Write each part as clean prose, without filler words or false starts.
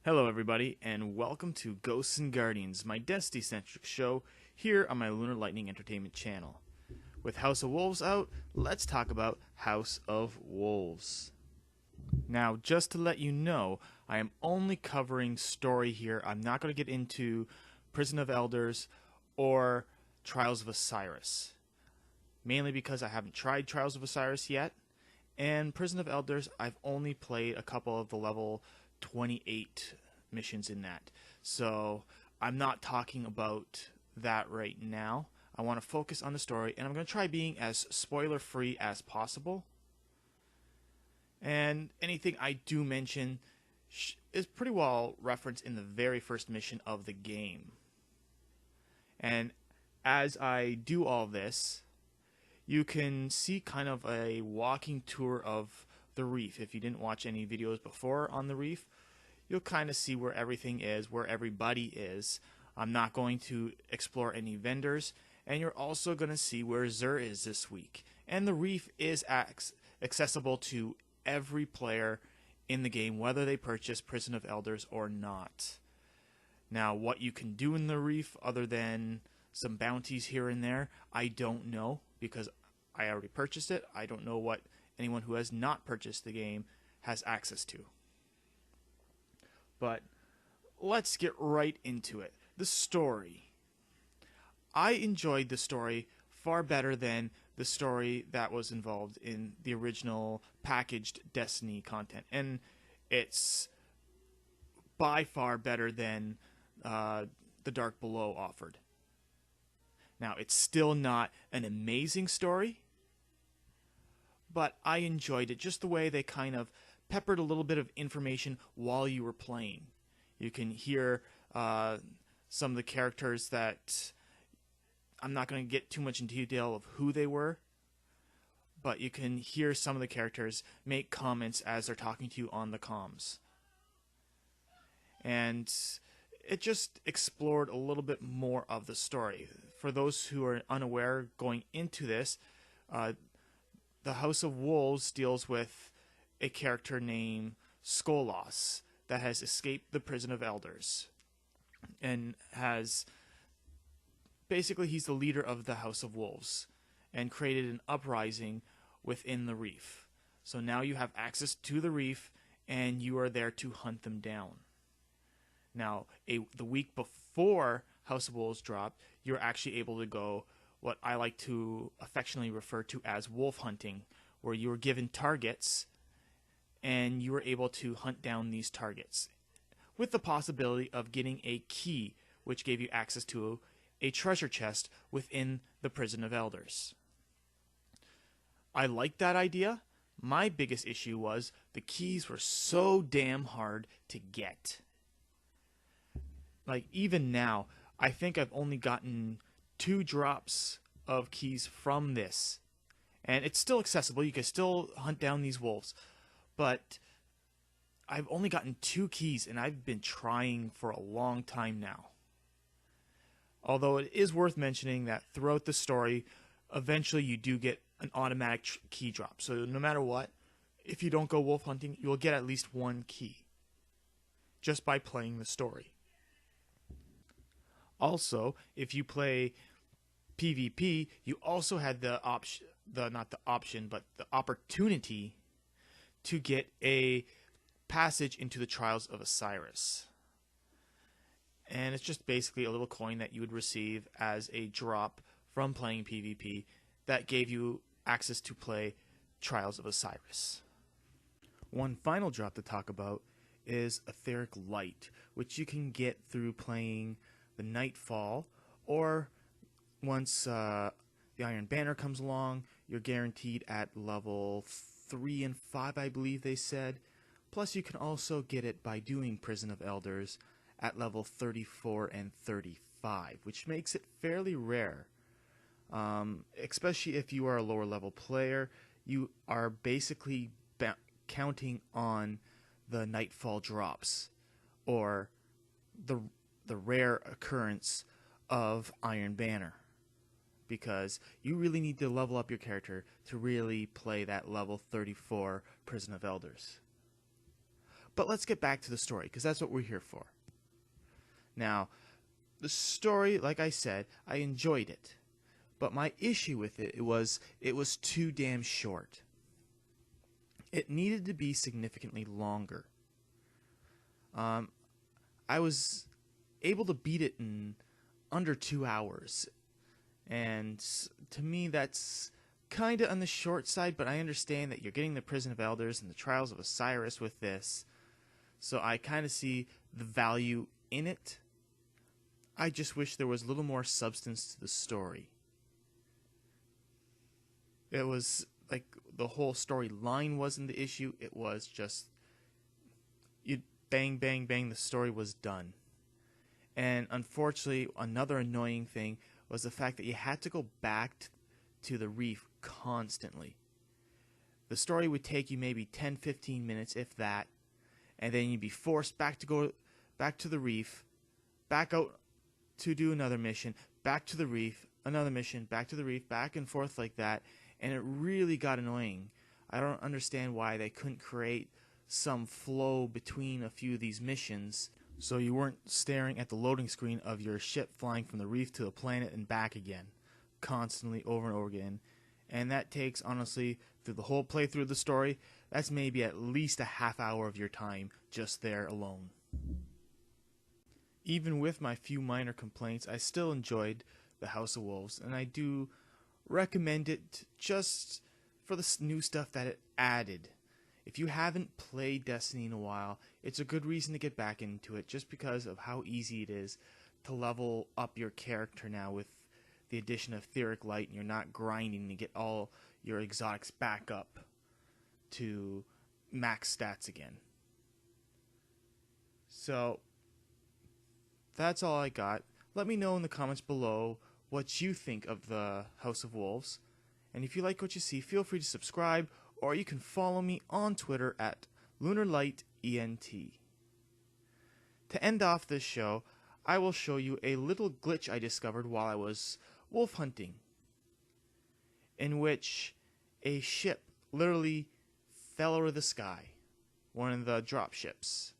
Hello, everybody, and welcome to Ghosts and Guardians, my Destiny-centric show here on my Lunar Lightning Entertainment channel. With House of Wolves out, let's talk about House of Wolves. Now, just to let you know, I am only covering story here. I'm not going to get into Prison of Elders or Trials of Osiris. Mainly because I haven't tried Trials of Osiris yet, and Prison of Elders, I've only played a couple of the level 28 missions in that. So I'm not talking about that right now. I want to focus on the story, and I'm going to try being as spoiler free as possible. And anything I do mention is pretty well referenced in the very first mission of the game. And as I do all this, you can see kind of a walking tour of the reef. If you didn't watch any videos before on the reef, you'll kind of see where everything is, where everybody is. I'm not going to explore any vendors, and you're also going to see where Xur is this week. And the reef is accessible to every player in the game, whether they purchase Prison of Elders or not. Now, what you can do in the reef, other than some bounties here and there, I don't know, because I already purchased it. I don't know what anyone who has not purchased the game has access to. But let's get right into it. The story. I enjoyed the story far better than the story that was involved in the original packaged Destiny content. And it's by far better than The Dark Below offered. Now, it's still not an amazing story, but I enjoyed it just the way they kind of peppered a little bit of information while you were playing. You can hear some of the characters that I'm not going to get too much in detail of who they were, but you can hear some of the characters make comments as they're talking to you on the comms. And it just explored a little bit more of the story. For those who are unaware going into this, the House of Wolves deals with a character named Skolas that has escaped the Prison of Elders. And he's the leader of the House of Wolves and created an uprising within the reef. So now you have access to the reef and you are there to hunt them down. Now, the week before House of Wolves dropped, you're actually able to go what I like to affectionately refer to as wolf hunting, where you were given targets and you were able to hunt down these targets with the possibility of getting a key, which gave you access to a treasure chest within the Prison of Elders. I liked that idea. My biggest issue was the keys were so damn hard to get. Like, even now, I think I've only gotten 2 drops of keys from this. And it's still accessible. You can still hunt down these wolves. But I've only gotten 2 keys, and I've been trying for a long time now. Although it is worth mentioning that throughout the story, eventually you do get an automatic key drop. So no matter what, if you don't go wolf hunting, you will get at least 1 key just by playing the story. Also, if you play PvP, you also had the opportunity to get a passage into the Trials of Osiris. And it's just basically a little coin that you would receive as a drop from playing PvP that gave you access to play Trials of Osiris. One final drop to talk about is Etheric Light, which you can get through playing the Nightfall, or once the Iron Banner comes along, you're guaranteed at level 3 and 5, I believe they said. Plus, you can also get it by doing Prison of Elders at level 34 and 35, which makes it fairly rare. Especially if you are a lower level player, you are basically counting on the Nightfall drops, or the rare occurrence of Iron Banner, because you really need to level up your character to really play that level 34 Prison of Elders. But let's get back to the story, because that's what we're here for. Now, the story, like I said, I enjoyed it. But my issue with it was too damn short. It needed to be significantly longer. I was able to beat it in under 2 hours. And to me, that's kind of on the short side, but I understand that you're getting the Prison of Elders and the Trials of Osiris with this. So I kind of see the value in it. I just wish there was a little more substance to the story. It was like the whole storyline wasn't the issue. It was just you bang, bang, bang, the story was done. And unfortunately, another annoying thing was the fact that you had to go back to the reef constantly. The story would take you maybe 10-15 minutes, if that, and then you'd be forced back to go back to the reef, back out to do another mission, back to the reef, another mission, back to the reef, back and forth like that, and it really got annoying. I don't understand why they couldn't create some flow between a few of these missions so you weren't staring at the loading screen of your ship flying from the reef to the planet and back again, constantly over and over again. And that takes, honestly, through the whole playthrough of the story, that's maybe at least a half hour of your time just there alone. Even with my few minor complaints, I still enjoyed the House of Wolves, and I do recommend it just for the new stuff that it added. If you haven't played Destiny in a while, it's a good reason to get back into it just because of how easy it is to level up your character now with the addition of Etheric Light, and you're not grinding to get all your exotics back up to max stats again. So that's all I got. Let me know in the comments below what you think of the House of Wolves. And if you like what you see, feel free to subscribe, or you can follow me on Twitter at LunarLightENT. To end off this show, I will show you a little glitch I discovered while I was wolf hunting, in which a ship literally fell out of the sky. One of the drop ships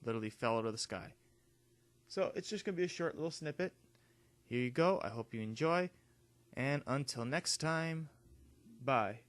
literally fell out of the sky. So it's just going to be a short little snippet. Here you go. I hope you enjoy. And until next time, bye.